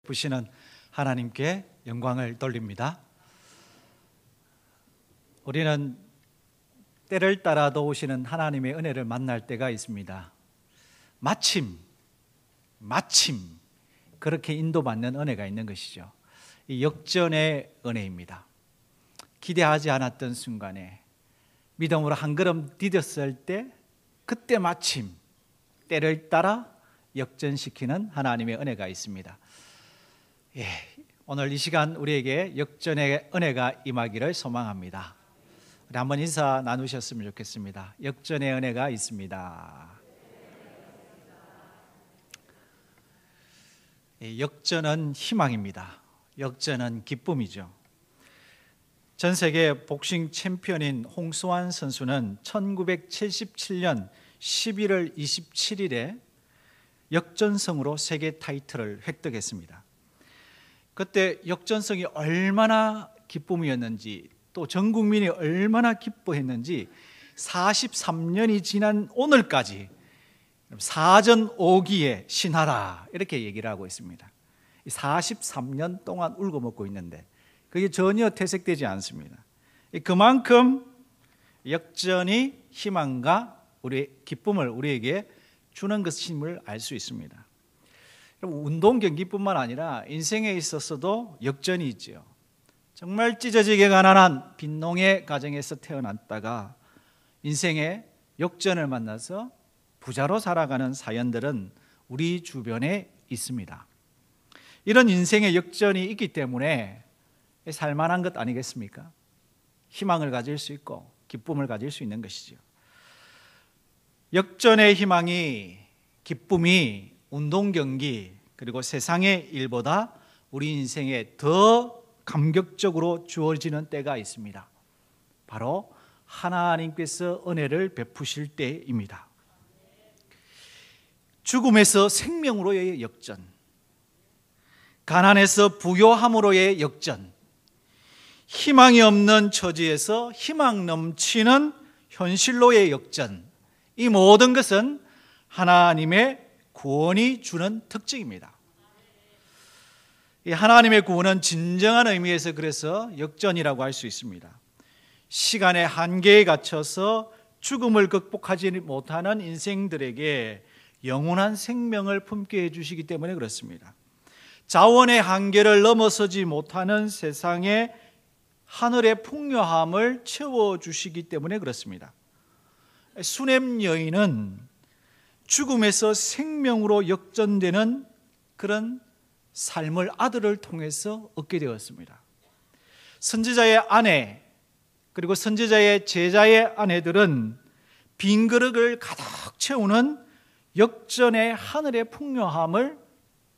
베푸시는 하나님께 영광을 돌립니다. 우리는 때를 따라 오시는 하나님의 은혜를 만날 때가 있습니다. 마침 그렇게 인도받는 은혜가 있는 것이죠. 이 역전의 은혜입니다. 기대하지 않았던 순간에 믿음으로 한 걸음 디뎠을 때, 그때 마침 때를 따라 역전시키는 하나님의 은혜가 있습니다. 오늘 이 시간 우리에게 역전의 은혜가 임하기를 소망합니다. 우리 한번 인사 나누셨으면 좋겠습니다. 역전의 은혜가 있습니다. 역전은 희망입니다. 역전은 기쁨이죠. 전 세계 복싱 챔피언인 홍수환 선수는 1977년 11월 27일에 역전승으로 세계 타이틀을 획득했습니다. 그때 역전승이 얼마나 기쁨이었는지, 또 전 국민이 얼마나 기뻐했는지 43년이 지난 오늘까지 사전 5기의 신하라 이렇게 얘기를 하고 있습니다. 43년 동안 울고 먹고 있는데 그게 전혀 퇴색되지 않습니다. 그만큼 역전이 희망과 우리의 기쁨을 우리에게 주는 것임을 알 수 있습니다. 운동 경기뿐만 아니라 인생에 있어서도 역전이 있죠. 정말 찢어지게 가난한 빈농의 가정에서 태어났다가 인생의 역전을 만나서 부자로 살아가는 사연들은 우리 주변에 있습니다. 이런 인생의 역전이 있기 때문에 살만한 것 아니겠습니까? 희망을 가질 수 있고 기쁨을 가질 수 있는 것이죠. 역전의 희망이, 기쁨이 운동 경기 그리고 세상의 일보다 우리 인생에 더 감격적으로 주어지는 때가 있습니다. 바로 하나님께서 은혜를 베푸실 때입니다. 죽음에서 생명으로의 역전, 가난에서 부요함으로의 역전, 희망이 없는 처지에서 희망 넘치는 현실로의 역전, 이 모든 것은 하나님의 구원이 주는 특징입니다. 이 하나님의 구원은 진정한 의미에서 그래서 역전이라고 할 수 있습니다. 시간의 한계에 갇혀서 죽음을 극복하지 못하는 인생들에게 영원한 생명을 품게 해주시기 때문에 그렇습니다. 자원의 한계를 넘어서지 못하는 세상의 하늘의 풍요함을 채워주시기 때문에 그렇습니다. 수넴 여인은 죽음에서 생명으로 역전되는 그런 삶을 아들을 통해서 얻게 되었습니다. 선지자의 아내 그리고 선지자의 제자의 아내들은 빈 그릇을 가득 채우는 역전의 하늘의 풍요함을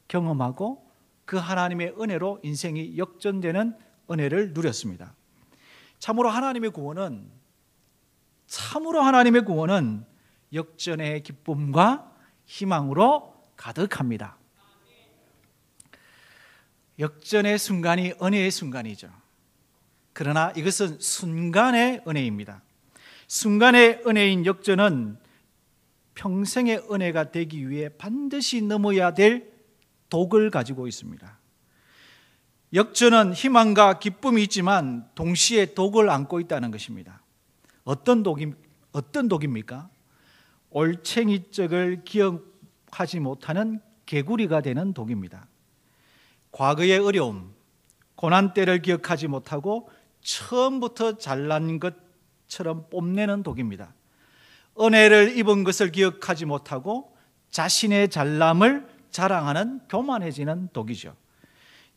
경험하고 그 하나님의 은혜로 인생이 역전되는 은혜를 누렸습니다. 참으로 하나님의 구원은 역전의 기쁨과 희망으로 가득합니다. 역전의 순간이 은혜의 순간이죠. 그러나 이것은 순간의 은혜입니다. 순간의 은혜인 역전은 평생의 은혜가 되기 위해 반드시 넘어야 될 독을 가지고 있습니다. 역전은 희망과 기쁨이 있지만 동시에 독을 안고 있다는 것입니다. 어떤 독입니까? 올챙이적을 기억하지 못하는 개구리가 되는 독입니다. 과거의 어려움, 고난 때를 기억하지 못하고 처음부터 잘난 것처럼 뽐내는 독입니다. 은혜를 입은 것을 기억하지 못하고 자신의 잘남을 자랑하는 교만해지는 독이죠.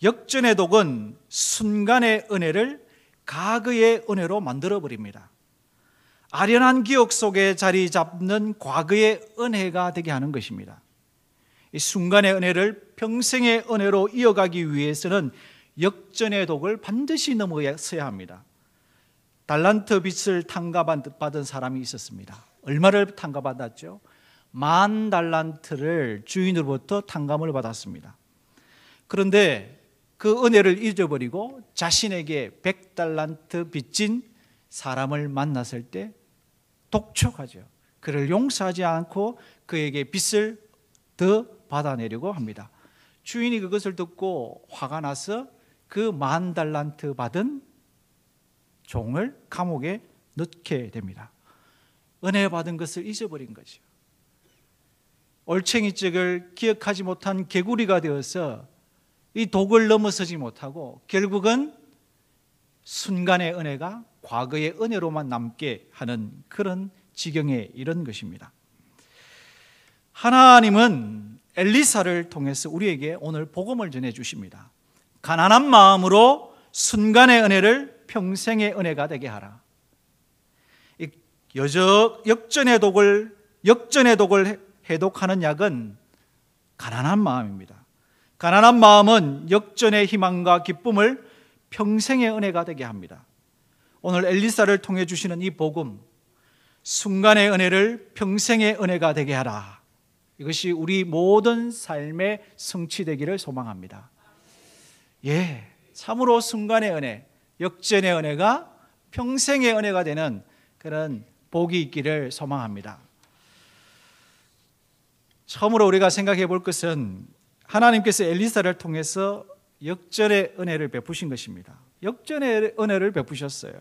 역전의 독은 순간의 은혜를 과거의 은혜로 만들어버립니다. 아련한 기억 속에 자리 잡는 과거의 은혜가 되게 하는 것입니다. 이 순간의 은혜를 평생의 은혜로 이어가기 위해서는 역전의 독을 반드시 넘어서야 합니다. 달란트 빚을 탕감받은 사람이 있었습니다. 얼마를 탕감받았죠? 10,000달란트를 주인으로부터 탕감을 받았습니다. 그런데 그 은혜를 잊어버리고 자신에게 100달란트 빚진 사람을 만났을 때 독촉하죠. 그를 용서하지 않고 그에게 빚을 더 받아내려고 합니다. 주인이 그것을 듣고 화가 나서 그 10,000달란트 받은 종을 감옥에 넣게 됩니다. 은혜 받은 것을 잊어버린 거죠. 올챙이적을 기억하지 못한 개구리가 되어서 이 독을 넘어서지 못하고 결국은 순간의 은혜가 과거의 은혜로만 남게 하는 그런 지경에 이른 것입니다. 하나님은 엘리사를 통해서 우리에게 오늘 복음을 전해 주십니다. 가난한 마음으로 순간의 은혜를 평생의 은혜가 되게 하라. 역전의 독을 해독하는 약은 가난한 마음입니다. 가난한 마음은 역전의 희망과 기쁨을 평생의 은혜가 되게 합니다. 오늘 엘리사를 통해 주시는 이 복음, 순간의 은혜를 평생의 은혜가 되게 하라. 이것이 우리 모든 삶의 성취되기를 소망합니다. 예, 참으로 순간의 은혜, 역전의 은혜가 평생의 은혜가 되는 그런 복이 있기를 소망합니다. 처음으로 우리가 생각해 볼 것은 하나님께서 엘리사를 통해서 역전의 은혜를 베푸신 것입니다. 역전의 은혜를 베푸셨어요.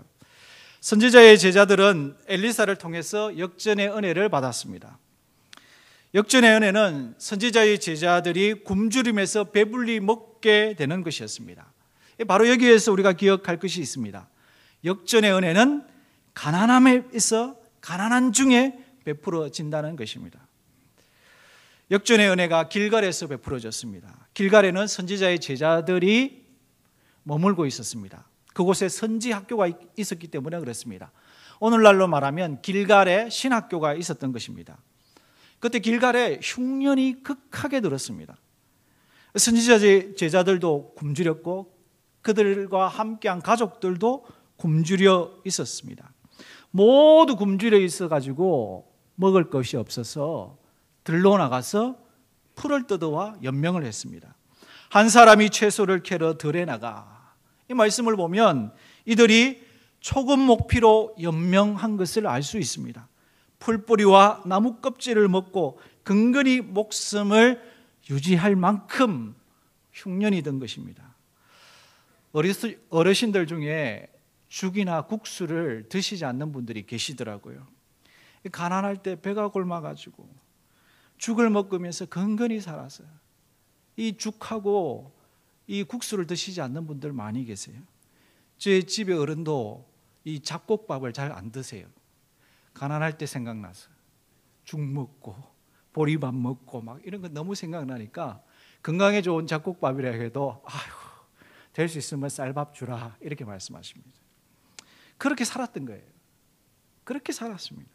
선지자의 제자들은 엘리사를 통해서 역전의 은혜를 받았습니다. 역전의 은혜는 선지자의 제자들이 굶주림에서 배불리 먹게 되는 것이었습니다. 바로 여기에서 우리가 기억할 것이 있습니다. 역전의 은혜는 가난함에서 가난한 중에 베풀어진다는 것입니다. 역전의 은혜가 길갈에서 베풀어졌습니다. 길갈에는 선지자의 제자들이 머물고 있었습니다. 그곳에 선지 학교가 있었기 때문에 그렇습니다. 오늘날로 말하면 길갈에 신학교가 있었던 것입니다. 그때 길갈에 흉년이 극하게 들었습니다. 선지자 제자들도 굶주렸고 그들과 함께한 가족들도 굶주려 있었습니다. 모두 굶주려 있어가지고 먹을 것이 없어서 들로 나가서 풀을 뜯어와 연명을 했습니다. 한 사람이 채소를 캐러 들에 나가. 이 말씀을 보면 이들이 초금 목피로 연명한 것을 알 수 있습니다. 풀뿌리와 나무 껍질을 먹고 근근히 목숨을 유지할 만큼 흉년이 든 것입니다. 어르신들 중에 죽이나 국수를 드시지 않는 분들이 계시더라고요. 가난할 때 배가 굶어가지고 죽을 먹으면서 근근히 살았어요. 이 죽하고 이 국수를 드시지 않는 분들 많이 계세요. 제 집의 어른도 이 잡곡밥을 잘 안 드세요. 가난할 때 생각나서 죽 먹고 보리밥 먹고 막 이런 거 너무 생각나니까 건강에 좋은 잡곡밥이라 해도 아휴 될 수 있으면 쌀밥 주라 이렇게 말씀하십니다. 그렇게 살았던 거예요. 그렇게 살았습니다.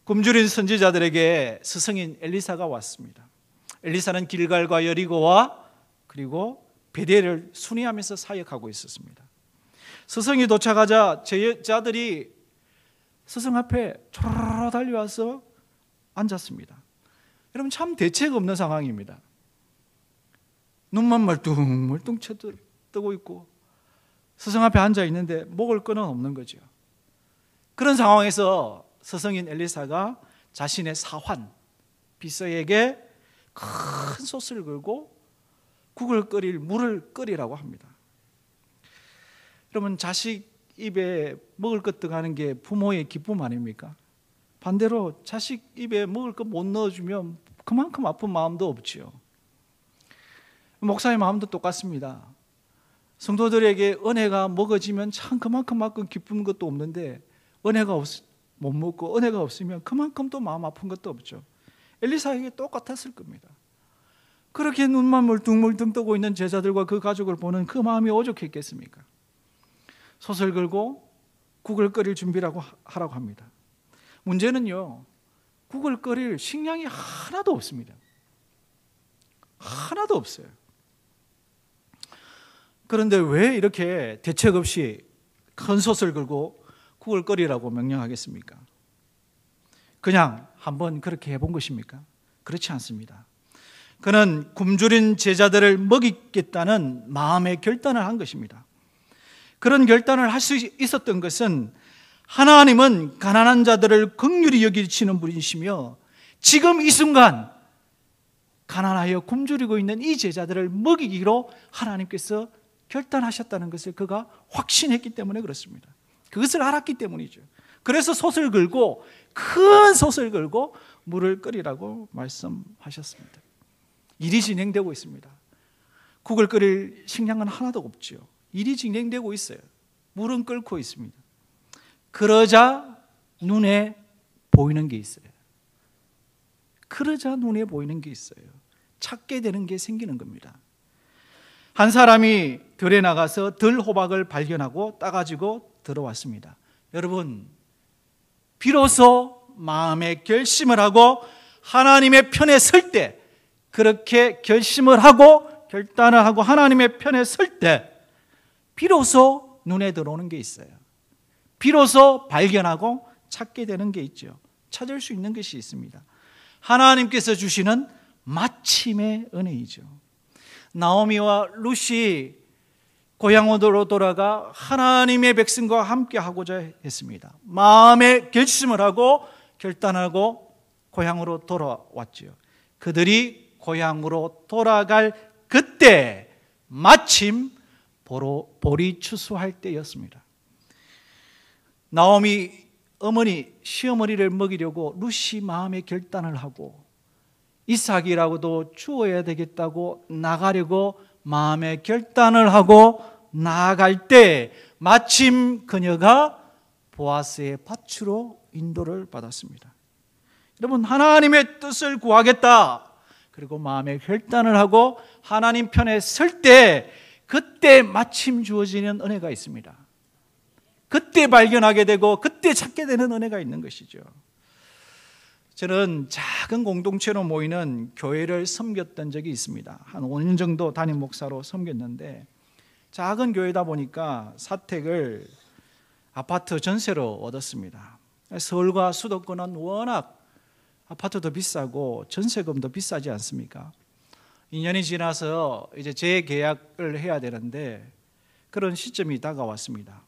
굶주린 선지자들에게 스승인 엘리사가 왔습니다. 엘리사는 길갈과 여리고와 그리고 베델을 순회하면서 사역하고 있었습니다. 스승이 도착하자 제자들이 스승 앞에 초로로 달려와서 앉았습니다. 여러분 참 대책 없는 상황입니다. 눈만 멀뚱멀뚱 뜨고 있고 스승 앞에 앉아 있는데 먹을 거는 없는 거죠. 그런 상황에서 스승인 엘리사가 자신의 사환 비서에게 큰 솥을 걸고 국을 끓일 물을 끓이라고 합니다. 여러분 자식 입에 먹을 것 들어가는 게 부모의 기쁨 아닙니까? 반대로 자식 입에 먹을 것 못 넣어주면 그만큼 아픈 마음도 없지요. 목사의 마음도 똑같습니다. 성도들에게 은혜가 먹어지면 참 그만큼 기쁜 것도 없는데 은혜가 못 먹고 은혜가 없으면 그만큼 또 마음 아픈 것도 없죠. 엘리사에게 똑같았을 겁니다. 그렇게 눈만 멀뚱멀뚱 뜨고 있는 제자들과 그 가족을 보는 그 마음이 오죽했겠습니까? 솥을 걸고 국을 끓일 준비라고 하라고 합니다. 문제는요, 국을 끓일 식량이 하나도 없습니다. 하나도 없어요. 그런데 왜 이렇게 대책 없이 큰 솥을 걸고 국을 끓이라고 명령하겠습니까? 그냥 한번 그렇게 해본 것입니까? 그렇지 않습니다. 그는 굶주린 제자들을 먹이겠다는 마음의 결단을 한 것입니다. 그런 결단을 할 수 있었던 것은 하나님은 가난한 자들을 긍휼히 여기시는 분이시며 지금 이 순간 가난하여 굶주리고 있는 이 제자들을 먹이기로 하나님께서 결단하셨다는 것을 그가 확신했기 때문에 그렇습니다. 그것을 알았기 때문이죠. 그래서 솥을 걸고, 큰 솥을 걸고 물을 끓이라고 말씀하셨습니다. 일이 진행되고 있습니다. 국을 끓일 식량은 하나도 없지요. 일이 진행되고 있어요. 물은 끓고 있습니다. 그러자 눈에 보이는 게 있어요. 그러자 눈에 보이는 게 있어요. 찾게 되는 게 생기는 겁니다. 한 사람이 들에 나가서 들호박을 발견하고 따가지고 들어왔습니다. 여러분, 비로소 마음의 결심을 하고 하나님의 편에 설 때, 그렇게 결심을 하고 결단을 하고 하나님의 편에 설 때 비로소 눈에 들어오는 게 있어요. 비로소 발견하고 찾게 되는 게 있죠. 찾을 수 있는 것이 있습니다. 하나님께서 주시는 마침의 은혜이죠. 나오미와 룻이 고향으로 돌아가 하나님의 백성과 함께 하고자 했습니다. 마음의 결심을 하고 결단하고 고향으로 돌아왔지요. 그들이 고향으로 돌아갈 그때 마침 보리 추수할 때였습니다. 나오미 어머니, 시어머니를 먹이려고 룻이 마음의 결단을 하고 이삭이라고도 주어야 되겠다고 나가려고 마음의 결단을 하고 나아갈 때 마침 그녀가 보아스의 밭으로 인도를 받았습니다. 여러분, 하나님의 뜻을 구하겠다, 그리고 마음의 결단을 하고 하나님 편에 설 때 그때 마침 주어지는 은혜가 있습니다. 그때 발견하게 되고 그때 찾게 되는 은혜가 있는 것이죠. 저는 작은 공동체로 모이는 교회를 섬겼던 적이 있습니다. 한 5년 정도 담임 목사로 섬겼는데, 작은 교회다 보니까 사택을 아파트 전세로 얻었습니다. 서울과 수도권은 워낙 아파트도 비싸고 전세금도 비싸지 않습니까? 2년이 지나서 이제 재계약을 해야 되는데 그런 시점이 다가왔습니다.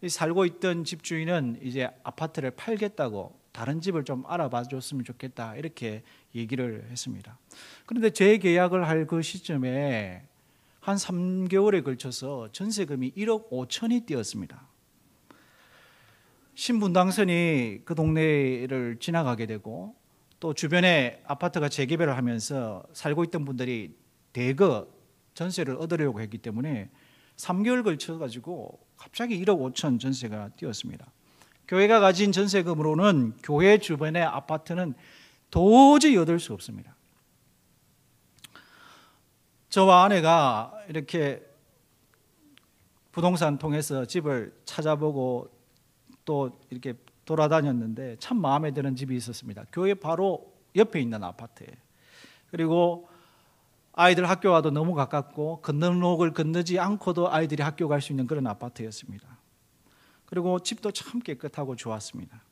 살고 있던 집주인은 이제 아파트를 팔겠다고 다른 집을 좀 알아봐 줬으면 좋겠다, 이렇게 얘기를 했습니다. 그런데 재계약을 할 그 시점에 한 3개월에 걸쳐서 전세금이 1억 5천이 뛰었습니다. 신분당선이 그 동네를 지나가게 되고 또 주변에 아파트가 재개발을 하면서 살고 있던 분들이 대거 전세를 얻으려고 했기 때문에 3개월 걸쳐가지고 갑자기 1억 5천 전세가 뛰었습니다. 교회가 가진 전세금으로는 교회 주변의 아파트는 도저히 얻을 수 없습니다. 저와 아내가 이렇게 부동산 통해서 집을 찾아보고 또 이렇게 돌아다녔는데 참 마음에 드는 집이 있었습니다. 교회 바로 옆에 있는 아파트에. 그리고 아이들 학교와도 너무 가깝고 건너목을 건너지 않고도 아이들이 학교 갈 수 있는 그런 아파트였습니다. 그리고 집도 참 깨끗하고 좋았습니다.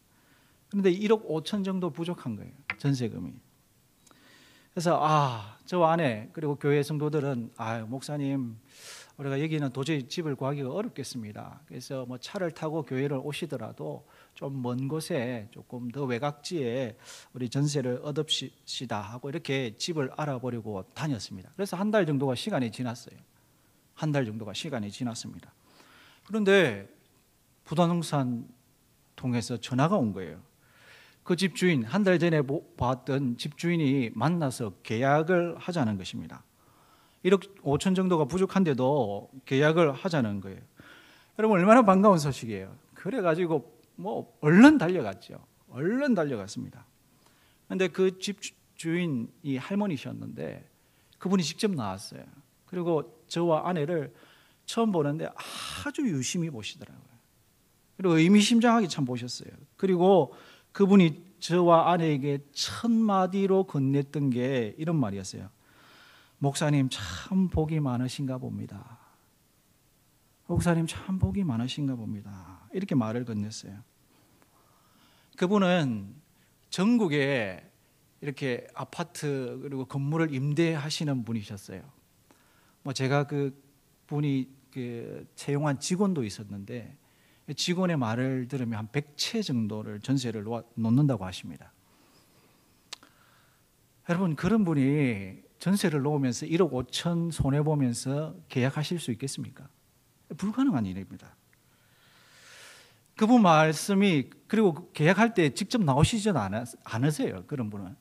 그런데 1억 5천 정도 부족한 거예요, 전세금이. 그래서 저 아내 그리고 교회 성도들은 목사님, 우리가 여기는 도저히 집을 구하기가 어렵겠습니다. 그래서 뭐 차를 타고 교회를 오시더라도 좀 먼 곳에 조금 더 외곽지에 우리 전세를 얻읍시다 하고 이렇게 집을 알아보려고 다녔습니다. 그래서 한 달 정도가 시간이 지났어요. 한 달 정도가 시간이 지났습니다. 그런데 부동산 통해서 전화가 온 거예요. 그 집주인, 한 달 전에 봤던 집주인이 만나서 계약을 하자는 것입니다. 1억 5천 정도가 부족한데도 계약을 하자는 거예요. 여러분, 얼마나 반가운 소식이에요. 그래가지고 뭐 얼른 달려갔죠. 얼른 달려갔습니다. 그런데 그 집주인이 할머니셨는데 그분이 직접 나왔어요. 그리고 저와 아내를 처음 보는데 아주 유심히 보시더라고요. 그리고 의미심장하게 참 보셨어요. 그리고 그분이 저와 아내에게 첫 마디로 건넸던 게 이런 말이었어요. 목사님 참 복이 많으신가 봅니다. 목사님 참 복이 많으신가 봅니다. 이렇게 말을 건넸어요. 그분은 전국에 이렇게 아파트 그리고 건물을 임대하시는 분이셨어요. 뭐 제가 그 분이 채용한 직원도 있었는데 직원의 말을 들으면 한 100채 정도를 전세를 놓는다고 하십니다. 여러분, 그런 분이 전세를 놓으면서 1억 5천 손해보면서 계약하실 수 있겠습니까? 불가능한 일입니다. 그분 말씀이, 그리고 계약할 때 직접 나오시지 않으세요, 그런 분은.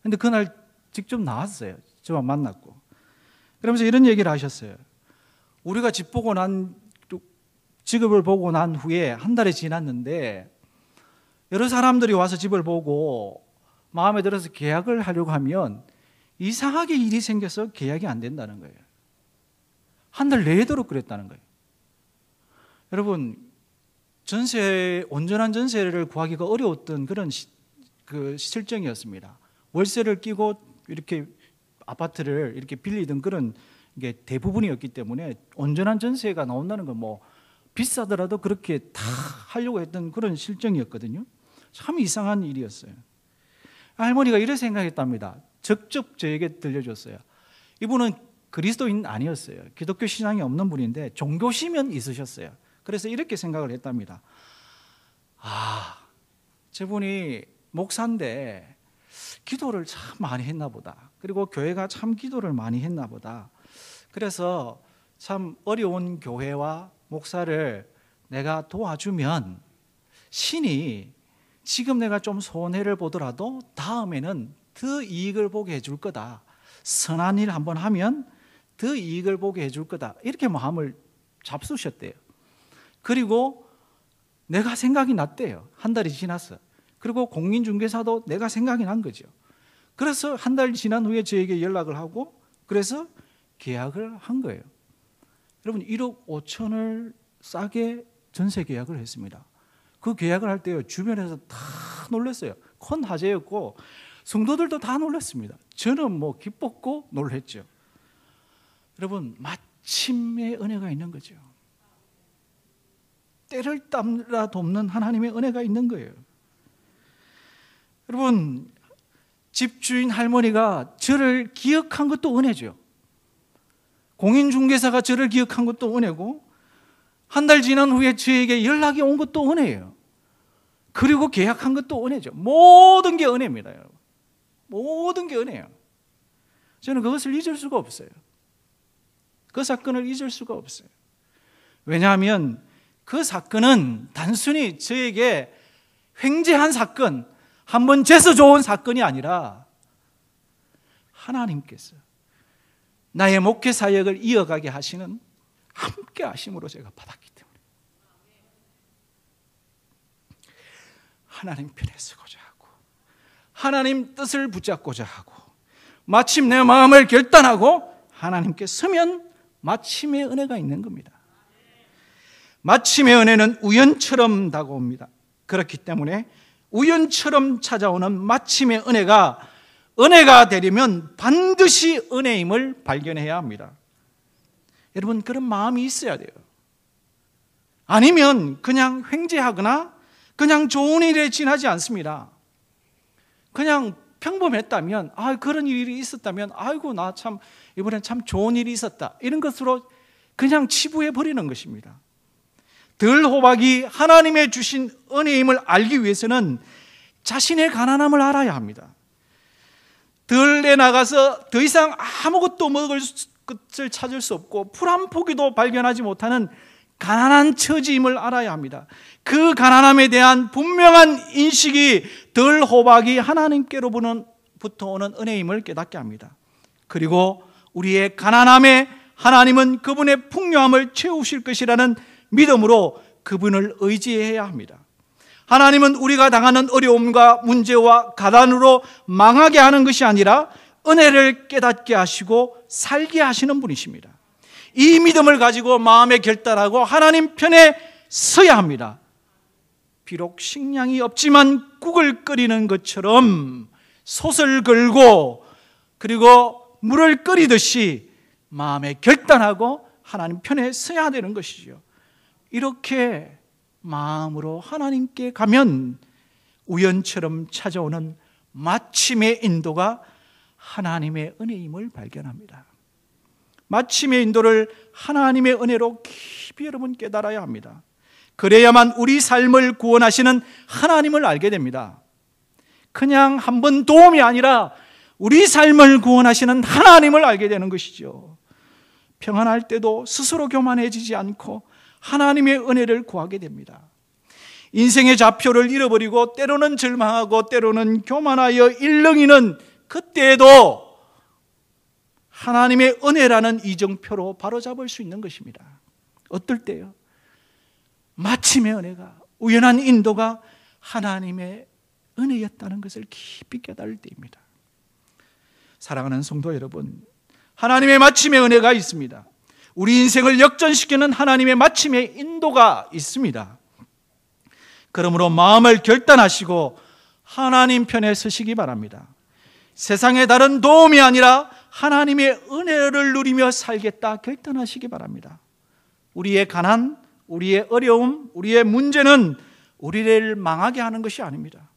근데 그날 직접 나왔어요. 저와 만났고. 그러면서 이런 얘기를 하셨어요. 우리가 집을 보고 난 후에 한 달이 지났는데 여러 사람들이 와서 집을 보고 마음에 들어서 계약을 하려고 하면 이상하게 일이 생겨서 계약이 안 된다는 거예요. 한 달 내도록 그랬다는 거예요. 여러분, 온전한 전세를 구하기가 어려웠던 그런 실정이었습니다. 월세를 끼고 이렇게 아파트를 이렇게 빌리던 그런 게 대부분이었기 때문에 온전한 전세가 나온다는 건 뭐 비싸더라도 그렇게 다 하려고 했던 그런 실정이었거든요. 참 이상한 일이었어요. 할머니가 이런 생각했답니다. 직접 저에게 들려줬어요. 이분은 그리스도인 아니었어요. 기독교 신앙이 없는 분인데 종교심은 있으셨어요. 그래서 이렇게 생각을 했답니다. 저분이 목사인데 기도를 참 많이 했나 보다. 그리고 교회가 참 기도를 많이 했나 보다. 그래서 참 어려운 교회와 목사를 내가 도와주면 신이 지금 내가 좀 손해를 보더라도 다음에는 더 이익을 보게 해줄 거다. 선한 일 한번 하면 더 이익을 보게 해줄 거다. 이렇게 마음을 잡수셨대요. 그리고 내가 생각이 났대요. 한 달이 지났어. 그리고 공인중개사도 내가 생각이 난 거죠. 그래서 한 달 지난 후에 저에게 연락을 하고 그래서 계약을 한 거예요. 여러분, 1억 5천을 싸게 전세 계약을 했습니다. 그 계약을 할 때요, 주변에서 다 놀랐어요. 큰 화제였고 성도들도 다 놀랐습니다. 저는 뭐 기뻤고 놀랐죠. 여러분, 마침내 은혜가 있는 거죠. 때를 따라 돕는 하나님의 은혜가 있는 거예요. 여러분, 집주인 할머니가 저를 기억한 것도 은혜죠. 공인중개사가 저를 기억한 것도 은혜고 한 달 지난 후에 저에게 연락이 온 것도 은혜예요. 그리고 계약한 것도 은혜죠. 모든 게 은혜입니다, 여러분. 모든 게 은혜예요. 저는 그것을 잊을 수가 없어요. 그 사건을 잊을 수가 없어요. 왜냐하면 그 사건은 단순히 저에게 횡재한 사건, 한번 재서 좋은 사건이 아니라 하나님께서 나의 목회 사역을 이어가게 하시는 함께 하심으로 제가 받았기 때문에 하나님 편에 서고자 하고 하나님 뜻을 붙잡고자 하고 마침 내 마음을 결단하고 하나님께 서면 마침의 은혜가 있는 겁니다. 마침의 은혜는 우연처럼 다가옵니다. 그렇기 때문에 우연처럼 찾아오는 마침의 은혜가 되려면 반드시 은혜임을 발견해야 합니다. 여러분, 그런 마음이 있어야 돼요. 아니면 그냥 횡재하거나 그냥 좋은 일에 지나지 않습니다. 그냥 평범했다면, 그런 일이 있었다면, 아이고 나 참 이번엔 참 좋은 일이 있었다, 이런 것으로 그냥 치부해 버리는 것입니다. 들호박이 하나님의 주신 은혜임을 알기 위해서는 자신의 가난함을 알아야 합니다. 들에 나가서 더 이상 아무것도 먹을 것을 찾을 수 없고 풀 한 포기도 발견하지 못하는 가난한 처지임을 알아야 합니다. 그 가난함에 대한 분명한 인식이 들호박이 하나님께로부터 오는 은혜임을 깨닫게 합니다. 그리고 우리의 가난함에 하나님은 그분의 풍요함을 채우실 것이라는 믿음으로 그분을 의지해야 합니다. 하나님은 우리가 당하는 어려움과 문제와 가난으로 망하게 하는 것이 아니라 은혜를 깨닫게 하시고 살게 하시는 분이십니다. 이 믿음을 가지고 마음에 결단하고 하나님 편에 서야 합니다. 비록 식량이 없지만 국을 끓이는 것처럼 솥을 걸고 그리고 물을 끓이듯이 마음에 결단하고 하나님 편에 서야 되는 것이죠. 이렇게 마음으로 하나님께 가면 우연처럼 찾아오는 마침의 인도가 하나님의 은혜임을 발견합니다. 마침의 인도를 하나님의 은혜로 깊이 여러분 깨달아야 합니다. 그래야만 우리 삶을 구원하시는 하나님을 알게 됩니다. 그냥 한번 도움이 아니라 우리 삶을 구원하시는 하나님을 알게 되는 것이죠. 평안할 때도 스스로 교만해지지 않고 하나님의 은혜를 구하게 됩니다. 인생의 좌표를 잃어버리고 때로는 절망하고 때로는 교만하여 일렁이는 그때에도 하나님의 은혜라는 이정표로 바로잡을 수 있는 것입니다. 어떨 때요? 마침의 은혜가, 우연한 인도가 하나님의 은혜였다는 것을 깊이 깨달을 때입니다. 사랑하는 성도 여러분, 하나님의 마침의 은혜가 있습니다. 우리 인생을 역전시키는 하나님의 마침의 인도가 있습니다. 그러므로 마음을 결단하시고 하나님 편에 서시기 바랍니다. 세상의 다른 도움이 아니라 하나님의 은혜를 누리며 살겠다 결단하시기 바랍니다. 우리의 가난, 우리의 어려움, 우리의 문제는 우리를 망하게 하는 것이 아닙니다.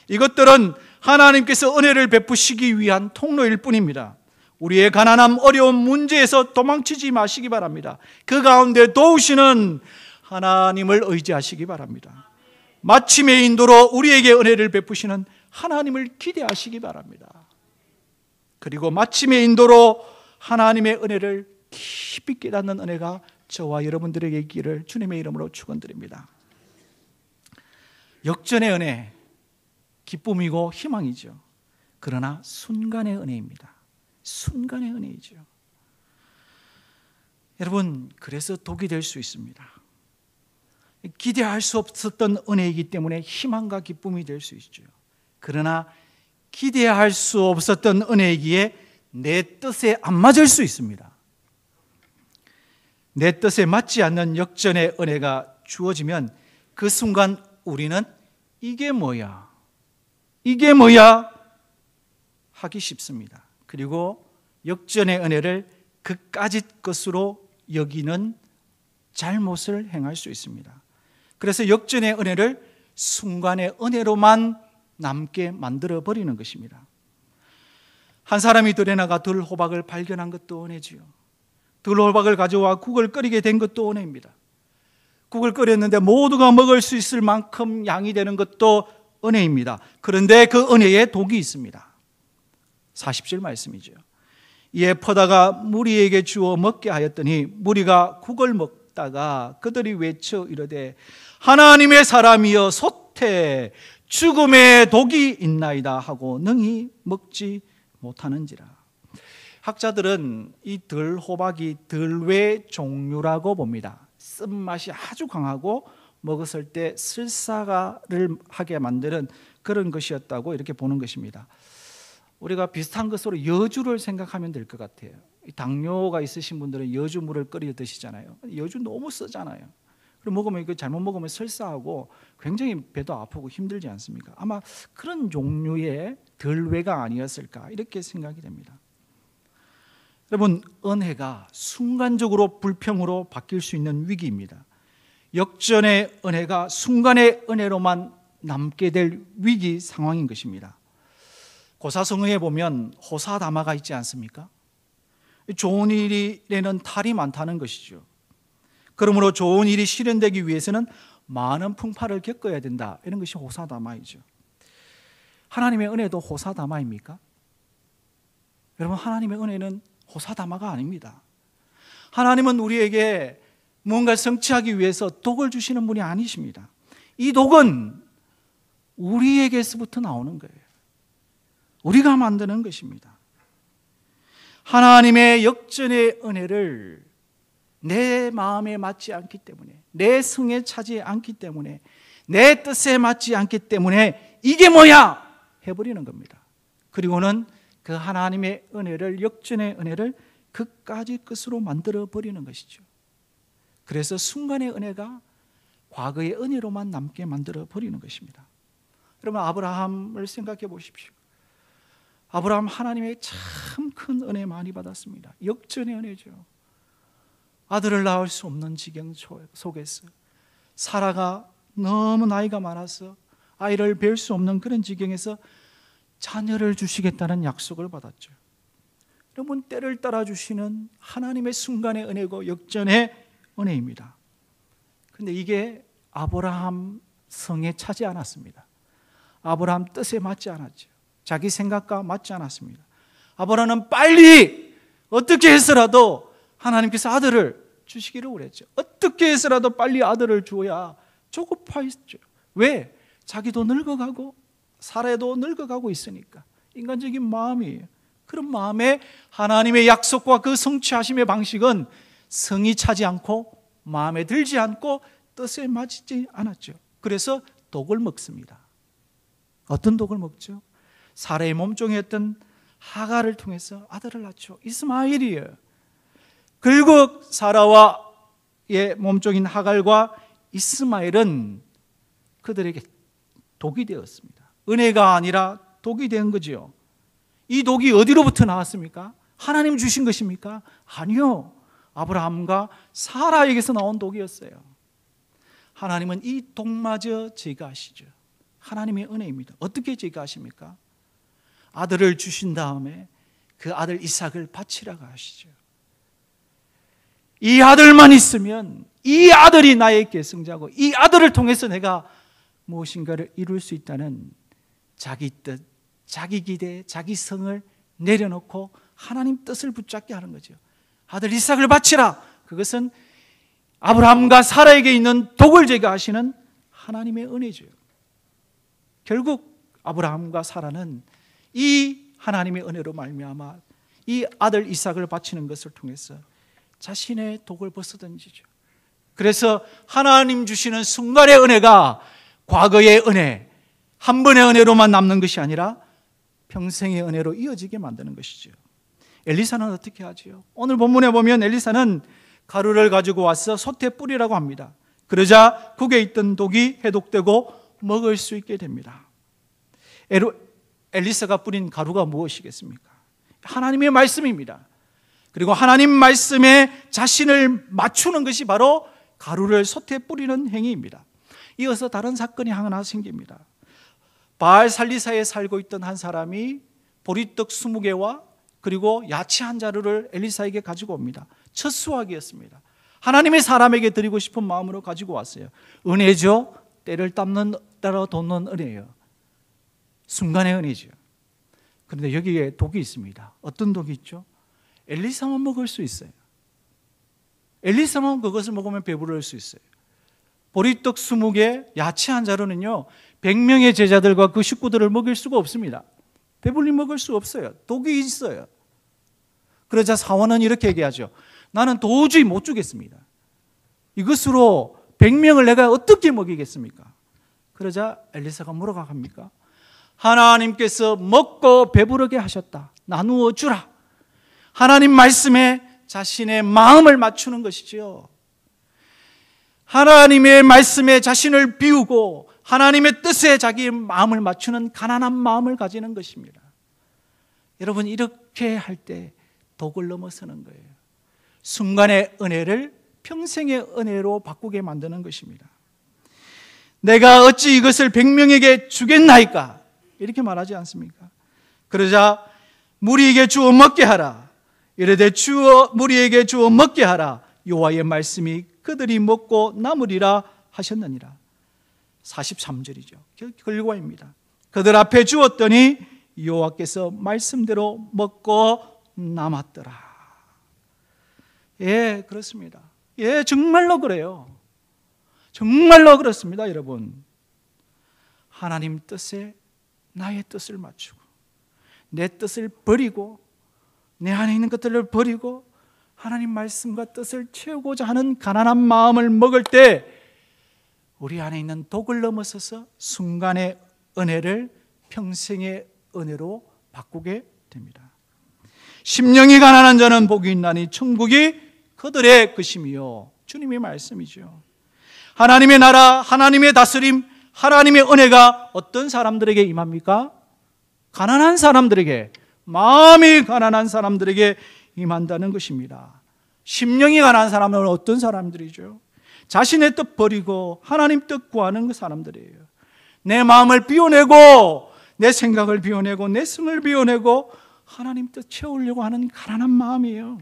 이것들은 하나님께서 은혜를 베푸시기 위한 통로일 뿐입니다. 우리의 가난함, 어려움, 문제에서 도망치지 마시기 바랍니다. 그 가운데 도우시는 하나님을 의지하시기 바랍니다. 마침의 인도로 우리에게 은혜를 베푸시는 하나님을 기대하시기 바랍니다. 그리고 마침의 인도로 하나님의 은혜를 깊이 깨닫는 은혜가 저와 여러분들에게 있기를 주님의 이름으로 축원드립니다. 역전의 은혜, 기쁨이고 희망이죠. 그러나 순간의 은혜입니다. 순간의 은혜이죠. 여러분, 그래서 독이 될 수 있습니다. 기대할 수 없었던 은혜이기 때문에 희망과 기쁨이 될 수 있죠. 그러나 기대할 수 없었던 은혜이기에 내 뜻에 안 맞을 수 있습니다. 내 뜻에 맞지 않는 역전의 은혜가 주어지면 그 순간 우리는 이게 뭐야? 이게 뭐야? 하기 쉽습니다. 그리고 역전의 은혜를 그까짓 것으로 여기는 잘못을 행할 수 있습니다. 그래서 역전의 은혜를 순간의 은혜로만 남게 만들어 버리는 것입니다. 한 사람이 들에 나가 들호박을 발견한 것도 은혜지요. 들호박을 가져와 국을 끓이게 된 것도 은혜입니다. 국을 끓였는데 모두가 먹을 수 있을 만큼 양이 되는 것도 은혜입니다. 그런데 그 은혜에 독이 있습니다. 40절 말씀이죠. 이에 퍼다가 무리에게 주어 먹게 하였더니 무리가 국을 먹다가 그들이 외쳐 이르되 하나님의 사람이여 솥에 죽음의 독이 있나이다 하고 능히 먹지 못하는지라. 학자들은 이 들호박이 들외 종류라고 봅니다. 쓴맛이 아주 강하고 먹었을 때 설사를 하게 만드는 그런 것이었다고 이렇게 보는 것입니다. 우리가 비슷한 것으로 여주를 생각하면 될 것 같아요. 당뇨가 있으신 분들은 여주물을 끓여 드시잖아요. 여주 너무 쓰잖아요. 그리고 먹으면 이거 잘못 먹으면 설사하고 굉장히 배도 아프고 힘들지 않습니까? 아마 그런 종류의 들외가 아니었을까 이렇게 생각이 됩니다. 여러분, 은혜가 순간적으로 불평으로 바뀔 수 있는 위기입니다. 역전의 은혜가 순간의 은혜로만 남게 될 위기 상황인 것입니다. 고사성어에 보면 호사다마가 있지 않습니까? 좋은 일에는 탈이 많다는 것이죠. 그러므로 좋은 일이 실현되기 위해서는 많은 풍파를 겪어야 된다, 이런 것이 호사다마이죠. 하나님의 은혜도 호사다마입니까? 여러분, 하나님의 은혜는 호사다마가 아닙니다. 하나님은 우리에게 뭔가를 성취하기 위해서 독을 주시는 분이 아니십니다. 이 독은 우리에게서부터 나오는 거예요. 우리가 만드는 것입니다. 하나님의 역전의 은혜를 내 마음에 맞지 않기 때문에, 내 성에 차지 않기 때문에, 내 뜻에 맞지 않기 때문에 이게 뭐야? 해버리는 겁니다. 그리고는 그 하나님의 은혜를, 역전의 은혜를 그까지 끝으로 만들어 버리는 것이죠. 그래서 순간의 은혜가 과거의 은혜로만 남게 만들어 버리는 것입니다. 여러분, 아브라함을 생각해 보십시오. 아브라함 하나님의 참 큰 은혜 많이 받았습니다. 역전의 은혜죠. 아들을 낳을 수 없는 지경 속에서 사라가 너무 나이가 많아서 아이를 뵐 수 없는 그런 지경에서 자녀를 주시겠다는 약속을 받았죠. 여러분, 때를 따라 주시는 하나님의 순간의 은혜고 역전의 은혜입니다. 그런데 이게 아브라함 성에 차지 않았습니다. 아브라함 뜻에 맞지 않았죠. 자기 생각과 맞지 않았습니다. 아브라함은 빨리 어떻게 해서라도 하나님께서 아들을 주시기를 원했죠. 어떻게 해서라도 빨리 아들을 주어야 조급하였죠. 왜? 자기도 늙어가고 사라도 늙어가고 있으니까. 인간적인 마음이에요. 그런 마음에 하나님의 약속과 그 성취하심의 방식은 성이 차지 않고 마음에 들지 않고 뜻에 맞지 않았죠. 그래서 독을 먹습니다. 어떤 독을 먹죠? 사라의 몸종이었던 하갈을 통해서 아들을 낳죠. 이스마엘이에요. 결국 사라와의 몸종인 하갈과 이스마엘은 그들에게 독이 되었습니다. 은혜가 아니라 독이 된 거죠. 이 독이 어디로부터 나왔습니까? 하나님 주신 것입니까? 아니요. 아브라함과 사라에게서 나온 독이었어요. 하나님은 이 독마저 제거하시죠. 하나님의 은혜입니다. 어떻게 제거하십니까? 아들을 주신 다음에 그 아들 이삭을 바치라고 하시죠. 이 아들만 있으면 이 아들이 나의 계승자고 이 아들을 통해서 내가 무엇인가를 이룰 수 있다는 자기 뜻, 자기 기대, 자기 성을 내려놓고 하나님 뜻을 붙잡게 하는 거죠. 아들 이삭을 바치라. 그것은 아브라함과 사라에게 있는 독을 제거하시는 하나님의 은혜죠. 결국 아브라함과 사라는 이 하나님의 은혜로 말미암아 이 아들 이삭을 바치는 것을 통해서 자신의 독을 벗어던지죠. 그래서 하나님 주시는 순간의 은혜가 과거의 은혜, 한 번의 은혜로만 남는 것이 아니라 평생의 은혜로 이어지게 만드는 것이죠. 엘리사는 어떻게 하지요? 오늘 본문에 보면 엘리사는 가루를 가지고 와서 솥에 뿌리라고 합니다. 그러자 국에 있던 독이 해독되고 먹을 수 있게 됩니다. 엘리사가 뿌린 가루가 무엇이겠습니까? 하나님의 말씀입니다. 그리고 하나님 말씀에 자신을 맞추는 것이 바로 가루를 솥에 뿌리는 행위입니다. 이어서 다른 사건이 하나 생깁니다. 바알 살리사에 살고 있던 한 사람이 보리떡 20개와 그리고 야채 한 자루를 엘리사에게 가지고 옵니다. 첫 수확이었습니다. 하나님의 사람에게 드리고 싶은 마음으로 가지고 왔어요. 은혜죠. 때를 따라 돋는 은혜예요. 순간의 은혜죠. 그런데 여기에 독이 있습니다. 어떤 독이 있죠? 엘리사만 먹을 수 있어요. 엘리사만 그것을 먹으면 배부를 수 있어요. 보리떡 20개, 야채 한 자루는요 100명의 제자들과 그 식구들을 먹일 수가 없습니다. 배불리 먹을 수 없어요. 독이 있어요. 그러자 사원은 이렇게 얘기하죠. 나는 도저히 못 주겠습니다. 이것으로 100명을 내가 어떻게 먹이겠습니까? 그러자 엘리사가 뭐라고 합니까? 하나님께서 먹고 배부르게 하셨다. 나누어 주라. 하나님 말씀에 자신의 마음을 맞추는 것이죠. 하나님의 말씀에 자신을 비우고 하나님의 뜻에 자기의 마음을 맞추는 가난한 마음을 가지는 것입니다. 여러분, 이렇게 할 때 독을 넘어서는 거예요. 순간의 은혜를 평생의 은혜로 바꾸게 만드는 것입니다. 내가 어찌 이것을 100명에게 주겠나이까? 이렇게 말하지 않습니까? 그러자 무리에게 주어 먹게 하라. 이르되 무리에게 주어 먹게 하라. 여호와의 말씀이 그들이 먹고 남으리라 하셨느니라. 43절이죠. 결과입니다. 그들 앞에 주었더니 여호와께서 말씀대로 먹고 남았더라. 예, 그렇습니다. 예, 정말로 그래요. 정말로 그렇습니다, 여러분. 하나님 뜻에 나의 뜻을 맞추고 내 뜻을 버리고 내 안에 있는 것들을 버리고 하나님 말씀과 뜻을 채우고자 하는 가난한 마음을 먹을 때 우리 안에 있는 독을 넘어서서 순간의 은혜를 평생의 은혜로 바꾸게 됩니다. 심령이 가난한 자는 복이 있나니 천국이 그들의 것임이요. 주님의 말씀이죠. 하나님의 나라, 하나님의 다스림, 하나님의 은혜가 어떤 사람들에게 임합니까? 가난한 사람들에게, 마음이 가난한 사람들에게 임한다는 것입니다. 심령이 가난한 사람은 어떤 사람들이죠? 자신의 뜻 버리고 하나님 뜻 구하는 그 사람들이에요. 내 마음을 비워내고 내 생각을 비워내고 내 성을 비워내고 하나님 뜻 채우려고 하는 가난한 마음이에요.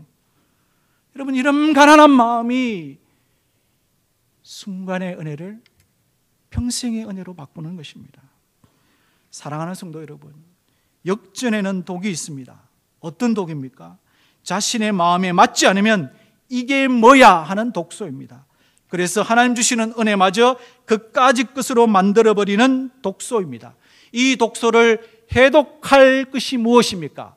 여러분, 이런 가난한 마음이 순간의 은혜를 평생의 은혜로 바꾸는 것입니다. 사랑하는 성도 여러분, 역전에는 독이 있습니다. 어떤 독입니까? 자신의 마음에 맞지 않으면 이게 뭐야 하는 독소입니다. 그래서 하나님 주시는 은혜마저 그까짓 것으로 만들어버리는 독소입니다. 이 독소를 해독할 것이 무엇입니까?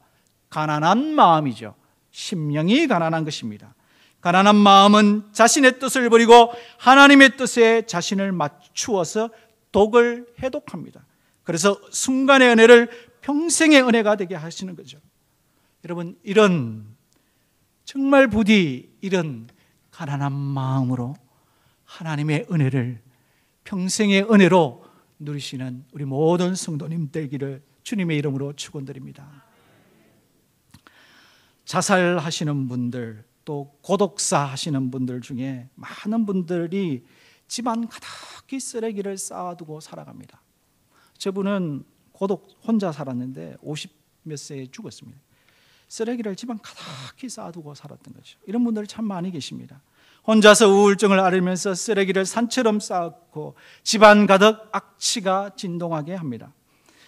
가난한 마음이죠. 심령이 가난한 것입니다. 가난한 마음은 자신의 뜻을 버리고 하나님의 뜻에 자신을 맞추어서 독을 해독합니다. 그래서 순간의 은혜를 평생의 은혜가 되게 하시는 거죠. 여러분, 이런 정말 부디 이런 가난한 마음으로 하나님의 은혜를 평생의 은혜로 누리시는 우리 모든 성도님 되기를 주님의 이름으로 축원드립니다. 자살하시는 분들, 또 고독사 하시는 분들 중에 많은 분들이 집안 가득히 쓰레기를 쌓아두고 살아갑니다. 저분은 혼자 살았는데 50몇 세에 죽었습니다. 쓰레기를 집안 가득히 쌓아두고 살았던 거죠. 이런 분들 참 많이 계십니다. 혼자서 우울증을 앓으면서 쓰레기를 산처럼 쌓고 집안 가득 악취가 진동하게 합니다.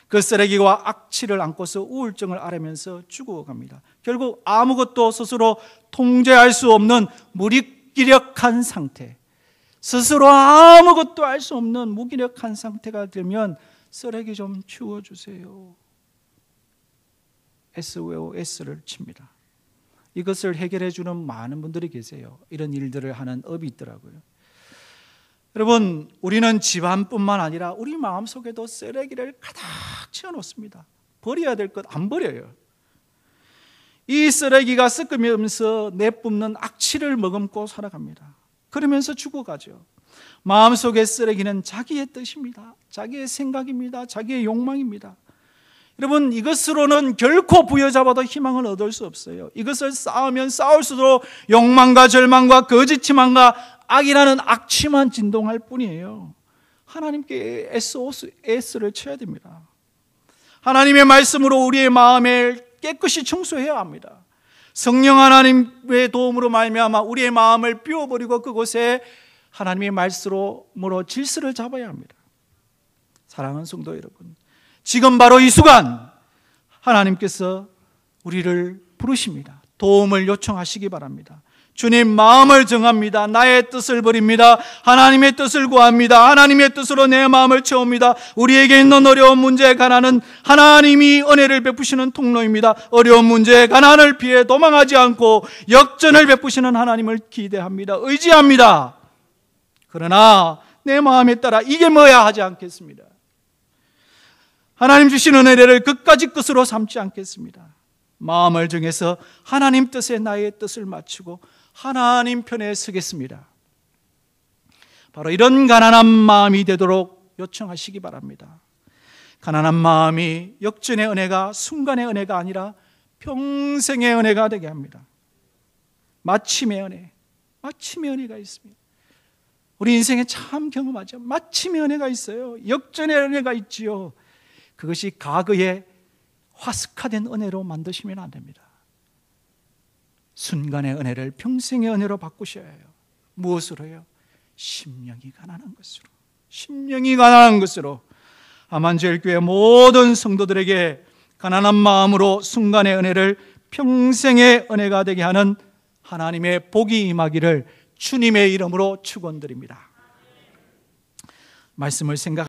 그 쓰레기와 악취를 안고서 우울증을 앓으면서 죽어갑니다. 결국 아무것도 스스로 통제할 수 없는 무기력한 상태, 스스로 아무것도 할 수 없는 무기력한 상태가 되면 쓰레기 좀 치워주세요. SOS를 칩니다. 이것을 해결해 주는 많은 분들이 계세요. 이런 일들을 하는 업이 있더라고요. 여러분, 우리는 집안뿐만 아니라 우리 마음속에도 쓰레기를 가득 채워놓습니다. 버려야 될 것 안 버려요. 이 쓰레기가 섞으면서 내뿜는 악취를 머금고 살아갑니다. 그러면서 죽어가죠. 마음속의 쓰레기는 자기의 뜻입니다. 자기의 생각입니다. 자기의 욕망입니다. 여러분, 이것으로는 결코 부여잡아도 희망을 얻을 수 없어요. 이것을 쌓으면 쌓을수록 욕망과 절망과 거짓 희망과 악이라는 악취만 진동할 뿐이에요. 하나님께 SOS를 쳐야 됩니다. 하나님의 말씀으로 우리의 마음을 깨끗이 청소해야 합니다. 성령 하나님의 도움으로 말미암아 우리의 마음을 비워버리고 그곳에 하나님의 말씀으로 질서를 잡아야 합니다. 사랑하는 성도 여러분, 지금 바로 이 순간 하나님께서 우리를 부르십니다. 도움을 요청하시기 바랍니다. 주님, 마음을 정합니다. 나의 뜻을 버립니다. 하나님의 뜻을 구합니다. 하나님의 뜻으로 내 마음을 채웁니다. 우리에게 있는 어려운 문제, 가난은 하나님이 은혜를 베푸시는 통로입니다. 어려운 문제, 가난을 피해 도망하지 않고 역전을 베푸시는 하나님을 기대합니다. 의지합니다. 그러나 내 마음에 따라 이게 뭐야 하지 않겠습니다. 하나님 주시는 은혜를 그까짓 것으로 삼지 않겠습니다. 마음을 정해서 하나님 뜻에 나의 뜻을 맞추고 하나님 편에 서겠습니다. 바로 이런 가난한 마음이 되도록 요청하시기 바랍니다. 가난한 마음이 역전의 은혜가 순간의 은혜가 아니라 평생의 은혜가 되게 합니다. 마침의 은혜, 마침의 은혜가 있습니다. 우리 인생에 참 경험하죠. 마침의 은혜가 있어요. 역전의 은혜가 있지요. 그것이 과거의 화석화된 은혜로 만드시면 안 됩니다. 순간의 은혜를 평생의 은혜로 바꾸셔야 해요. 무엇으로요? 심령이 가난한 것으로. 심령이 가난한 것으로. 아만제일교회 모든 성도들에게 가난한 마음으로 순간의 은혜를 평생의 은혜가 되게 하는 하나님의 복이 임하기를 주님의 이름으로 축원드립니다. 말씀을 생각